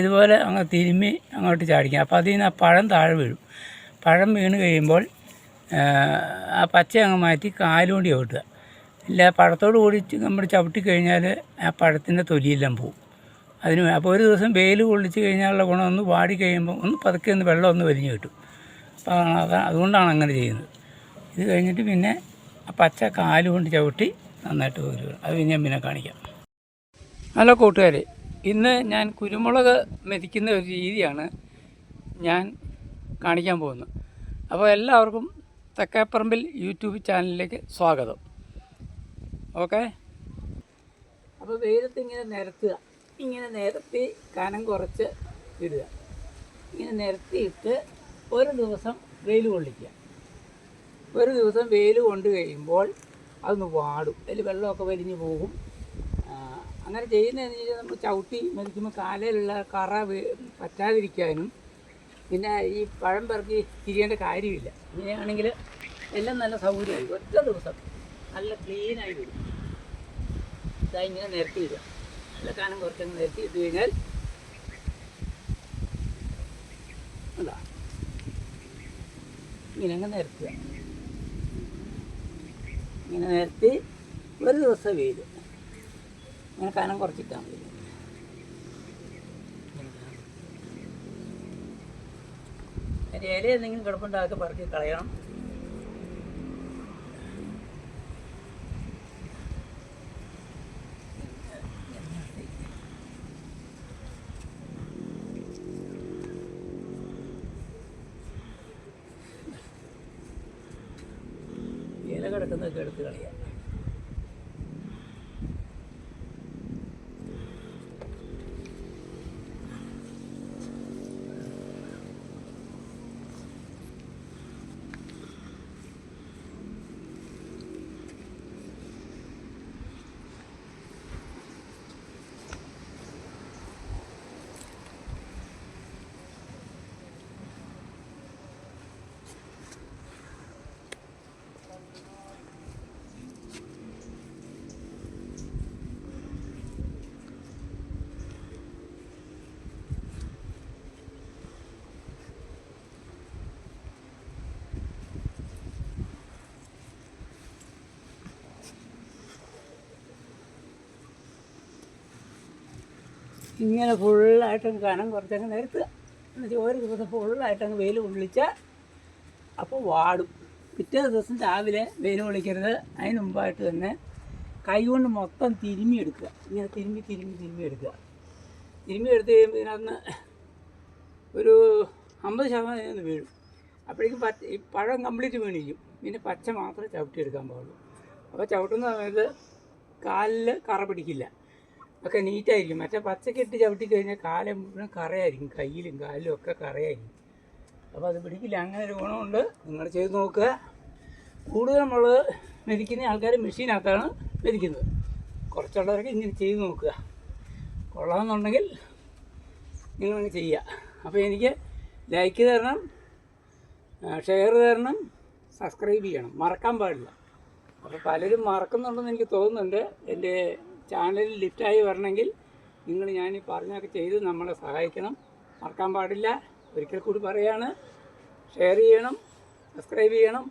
ഇതുപോലെ അങ്ങ് തിരുമ്മി അങ്ങോട്ട് ചാടിക്കും. അപ്പോൾ അതിൽ നിന്ന് ആ പഴം താഴെ വീഴും. പഴം വീണ് കഴിയുമ്പോൾ ആ പച്ച അങ്ങ് മാറ്റി കാലുകൊണ്ട് ചവിട്ടുക. ഇല്ല പഴത്തോട് കൂടി നമ്മൾ ചവിട്ടി കഴിഞ്ഞാൽ ആ പഴത്തിൻ്റെ തൊലിയെല്ലാം പോവും. അപ്പോൾ ഒരു ദിവസം വെയിൽ കൊള്ളിച്ച് കഴിഞ്ഞാലുള്ള ഗുണം ഒന്ന് വാടി കഴിയുമ്പോൾ ഒന്ന് പതുക്കെ ഒന്ന് വെള്ളം ഒന്ന് വലിഞ്ഞ് കിട്ടും. അപ്പോൾ അതുകൊണ്ടാണ് അങ്ങനെ ചെയ്യുന്നത്. ഇത് കഴിഞ്ഞിട്ട് പിന്നെ ആ പച്ച കാലുകൊണ്ട് ചവിട്ടി നന്നായിട്ട് വരിക. അത് പിന്നെ കാണിക്കാം. ഹലോ കൂട്ടുകാരെ, ഇന്ന് ഞാൻ കുരുമുളക് മെതിക്കുന്ന ഒരു രീതിയാണ് ഞാൻ കാണിക്കാൻ പോകുന്നത്. അപ്പോൾ എല്ലാവർക്കും തെക്കേപ്പറമ്പിൽ യൂട്യൂബ് ചാനലിലേക്ക് സ്വാഗതം. ഓക്കെ. അപ്പോൾ വെയിലത്ത് ഇങ്ങനെ നിരത്തുക, ഇങ്ങനെ നിരത്തി കനം കുറച്ച് ഇടുക. ഇങ്ങനെ നിരത്തിയിട്ട് ഒരു ദിവസം വെയിൽ കൊള്ളിക്കുക. ഒരു ദിവസം വെയിൽ കൊണ്ട് കഴിയുമ്പോൾ അതൊന്ന് വാടും, അതിൽ വെള്ളമൊക്കെ വലിഞ്ഞ് പോകും. അങ്ങനെ ചെയ്യുന്നതെന്ന് വെച്ചാൽ നമ്മൾ ചവിട്ടി മെതിക്കുമ്പോൾ കാലയിലുള്ള കറ പറ്റാതിരിക്കാനും പിന്നെ ഈ പഴം പെറുക്കി തിരിയേണ്ട കാര്യമില്ല. ഇങ്ങനെയാണെങ്കിൽ എല്ലാം നല്ല സൗകര്യമായി ഒറ്റ ദിവസം നല്ല ക്ലീനായി വരും. ഇതാ ഇങ്ങനെ നിരത്തി ഇടുക. നല്ല കാനം കുറച്ചങ്ങ് നിരത്തി ഇട്ട് കഴിഞ്ഞാൽ അതാ ഇങ്ങനെ അങ്ങ് നിരത്തുക. ഇങ്ങനെ നിരത്തി ഒരു ദിവസം വെയിൽ ഇങ്ങനെ കാനം കുറച്ചിട്ടാൽ മതി. അതിൻ്റെ ഇല എന്തെങ്കിലും കിടപ്പുണ്ടാക്കി പറക്കി കളയണം. ഇല കിടക്കുന്നതൊക്കെ എടുത്ത് കളയാം. ഇങ്ങനെ ഫുള്ളായിട്ടങ്ങ് കനം കുറച്ചങ്ങ് നിരത്തുക. എന്നുവെച്ചാൽ ഒരു ദിവസം ഫുള്ളായിട്ടങ്ങ് വെയിൽ കൊള്ളിച്ചാൽ അപ്പോൾ വാടും. പിറ്റേ ദിവസം രാവിലെ വെയിൽ കൊള്ളിക്കരുത്. അതിന് മുമ്പായിട്ട് തന്നെ കൈ കൊണ്ട് മൊത്തം തിരുമ്മി എടുക്കുക. ഇങ്ങനെ തിരുമ്മി എടുക്കുക. തിരുമ്മി എടുത്ത് കഴിയുമ്പോൾ ഇതിനകത്ത് ഒരു 50% വീഴും. അപ്പോഴേക്കും ഈ പഴം കംപ്ലീറ്റ് വീണിരിക്കും. പിന്നെ പച്ച മാത്രമേ ചവിട്ടിയെടുക്കാൻ പാടുള്ളൂ. അപ്പോൾ ചവിട്ടുന്ന സമയത്ത് കാലിൽ കറ പിടിക്കില്ല, ഒക്കെ നീറ്റായിരിക്കും. മറ്റേ പച്ചക്കിട്ട് ചവിട്ടി കഴിഞ്ഞാൽ കാലം മുഴുവൻ കറയായിരിക്കും, കയ്യിലും കാലിലും ഒക്കെ കറയായിരിക്കും. അപ്പോൾ അത് പിടിക്കില്ല. അങ്ങനെ ഒരു ഗുണമുണ്ട്. നിങ്ങൾ ചെയ്ത് നോക്കുക. കൂടുതൽ നമ്മൾ മെതിക്കുന്ന ആൾക്കാർ മെഷീനകത്താണ് മെതിക്കുന്നത്. കുറച്ചുള്ളവരൊക്കെ ഇങ്ങനെ ചെയ്ത് നോക്കുക. കൊള്ളാമെന്നുണ്ടെങ്കിൽ നിങ്ങളങ്ങ് ചെയ്യുക. അപ്പോൾ എനിക്ക് ലൈക്ക് തരണം, ഷെയർ തരണം, സബ്സ്ക്രൈബ് ചെയ്യണം, മറക്കാൻ പാടില്ല. അപ്പോൾ പലരും മറക്കുന്നുണ്ടെന്ന് എനിക്ക് തോന്നുന്നുണ്ട്. എൻ്റെ ചാനലിൽ ലിഫ്റ്റായി വരണമെങ്കിൽ നിങ്ങൾ ഞാൻ പറഞ്ഞൊക്കെ ചെയ്ത് നമ്മളെ സഹായിക്കണം. മറക്കാൻ പാടില്ല. ഒരിക്കൽ കൂടി പറയുകയാണ്, ഷെയർ ചെയ്യണം, സബ്സ്ക്രൈബ് ചെയ്യണം.